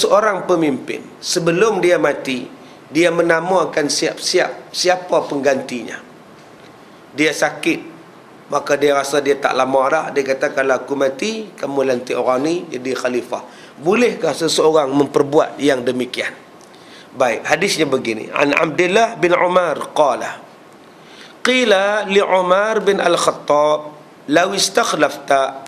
seseorang pemimpin sebelum dia mati, dia menamakan siap-siap siapa penggantinya. Dia sakit, maka dia rasa dia tak lama dah, dia kata kalau aku mati, kamu lantik orang ni jadi khalifah. Bolehkah seseorang memperbuat yang demikian? Baik, hadisnya begini. An Abdullah bin Umar qala qila li Umar bin Al-Khattab law istakhlafta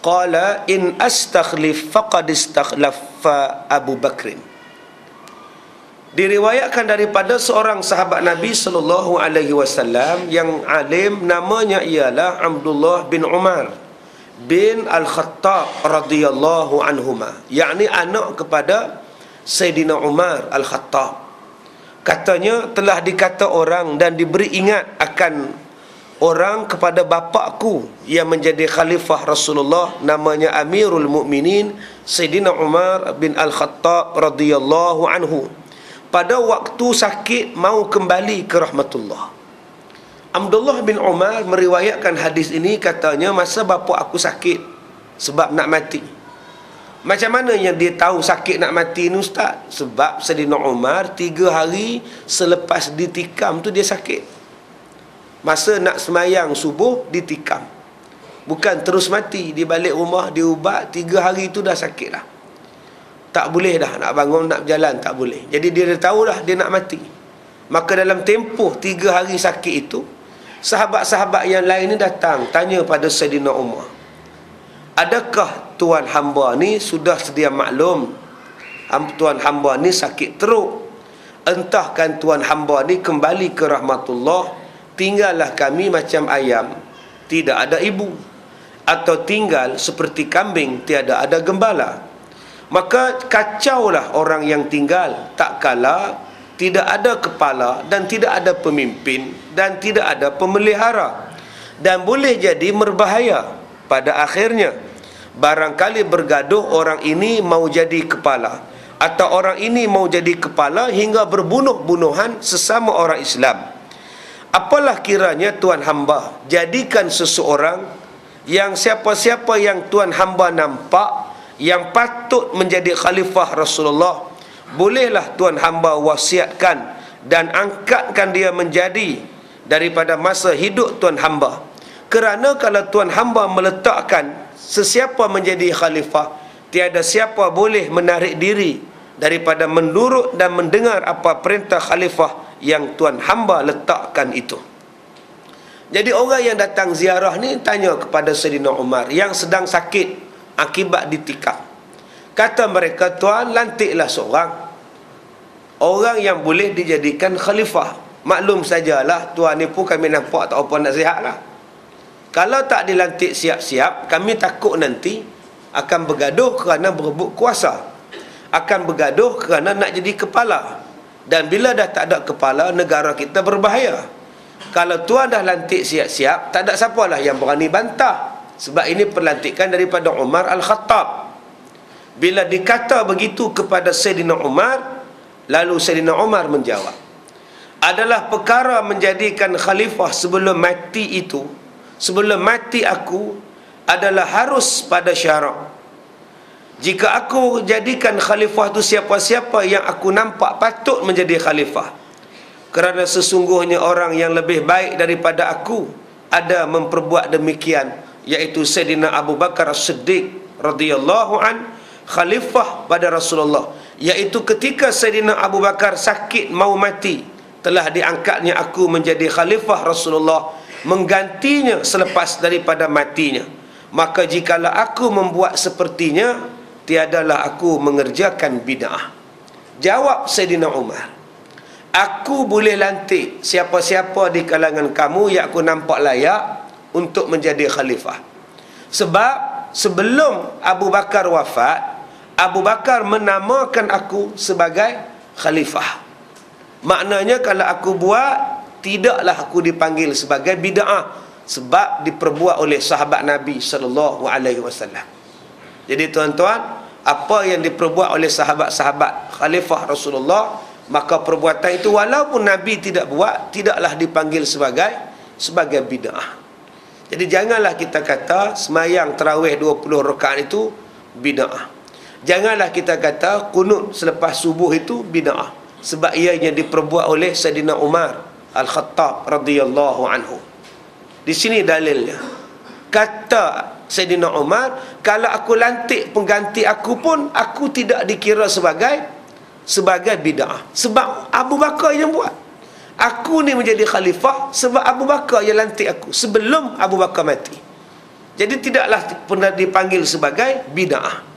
qala in astakhlif faqad istakhlafa Abu Bakrin. Diriwayatkan daripada seorang sahabat Nabi sallallahu alaihi wasallam yang alim, namanya ialah Abdullah bin Umar bin Al-Khattab radhiyallahu anhuma, yakni anak kepada Sayyidina Umar Al-Khattab. Katanya, telah dikata orang dan diberi ingat akan orang kepada bapakku yang menjadi khalifah Rasulullah, namanya Amirul Mukminin Sayyidina Umar bin Al-Khattab radhiyallahu anhu, pada waktu sakit mau kembali ke rahmatullah. Abdullah bin Umar meriwayatkan hadis ini, katanya masa bapa aku sakit sebab nak mati. Macam mana yang dia tahu sakit nak mati ni ustaz? Sebab Sayyidina Umar 3 hari selepas ditikam tu dia sakit. Masa nak semayang subuh ditikam, bukan terus mati. Dia balik rumah, dia ubat, 3 hari tu dah sakit dah, tak boleh dah nak bangun, nak berjalan tak boleh. Jadi dia dah tahu dah dia nak mati. Maka dalam tempoh 3 hari sakit itu, sahabat-sahabat yang lain ni datang tanya pada Sayyidina Umar, adakah tuan hamba ni sudah sedia maklum tuan hamba ni sakit teruk, entahkan tuan hamba ni kembali ke rahmatullah, tinggallah kami macam ayam tidak ada ibu, atau tinggal seperti kambing tiada ada gembala. Maka kacaulah orang yang tinggal tak kala tidak ada kepala dan tidak ada pemimpin dan tidak ada pemelihara, dan boleh jadi berbahaya pada akhirnya. Barangkali bergaduh orang ini mau jadi kepala, atau orang ini mau jadi kepala hingga berbunuh-bunuhan sesama orang Islam. Apalah kiranya tuan hamba jadikan seseorang yang siapa-siapa yang tuan hamba nampak yang patut menjadi khalifah Rasulullah, bolehlah tuan hamba wasiatkan dan angkatkan dia menjadi daripada masa hidup tuan hamba. Kerana kalau tuan hamba meletakkan sesiapa menjadi khalifah, tiada siapa boleh menarik diri daripada menurut dan mendengar apa perintah khalifah yang tuan hamba letakkan itu. Jadi orang yang datang ziarah ni tanya kepada Sayyidina Umar yang sedang sakit akibat ditikam. Kata mereka, tuan lantiklah seorang orang yang boleh dijadikan khalifah. Maklum sajalah tuan ni pun kami nampak tak apa nak sihat lah. Kalau tak dilantik siap-siap, kami takut nanti akan bergaduh kerana berebut kuasa, akan bergaduh kerana nak jadi kepala. Dan bila dah tak ada kepala, negara kita berbahaya. Kalau tuan dah lantik siap-siap, tak ada siapalah yang berani bantah. Sebab ini pelantikan daripada Umar Al-Khattab. Bila dikata begitu kepada Sayyidina Umar, lalu Sayyidina Umar menjawab, adalah perkara menjadikan khalifah sebelum mati itu, sebelum mati aku, adalah harus pada syarak. Jika aku jadikan khalifah itu siapa-siapa yang aku nampak patut menjadi khalifah, kerana sesungguhnya orang yang lebih baik daripada aku ada memperbuat demikian, iaitu Sayyidina Abu Bakar As-Siddiq radhiyallahu an, khalifah pada Rasulullah, iaitu ketika Sayyidina Abu Bakar sakit mau mati, telah diangkatnya aku menjadi khalifah Rasulullah, menggantinya selepas daripada matinya. Maka jikalau aku membuat sepertinya, tiadalah aku mengerjakan bid'ah. Jawab Sayyidina Umar, aku boleh lantik siapa-siapa di kalangan kamu yang aku nampak layak untuk menjadi khalifah. Sebab sebelum Abu Bakar wafat, Abu Bakar menamakan aku sebagai khalifah. Maknanya kalau aku buat, tidaklah aku dipanggil sebagai bid'ah, sebab diperbuat oleh sahabat Nabi sallallahu alaihi wasallam. Jadi tuan-tuan, apa yang diperbuat oleh sahabat-sahabat khalifah Rasulullah, maka perbuatan itu walaupun Nabi tidak buat, tidaklah dipanggil sebagai bid'ah. Jadi janganlah kita kata semayang tarawih 20 rakaat itu bid'ah. Janganlah kita kata kunut selepas subuh itu bid'ah, sebab ianya diperbuat oleh Sayyidina Umar Al-Khattab radhiyallahu anhu. Di sini dalilnya. Kata Sayyidina Umar, kalau aku lantik pengganti aku pun, aku tidak dikira sebagai bid'ah, sebab Abu Bakar yang buat. Aku ni menjadi khalifah sebab Abu Bakar yang lantik aku sebelum Abu Bakar mati. Jadi tidaklah pernah dipanggil sebagai bid'ah.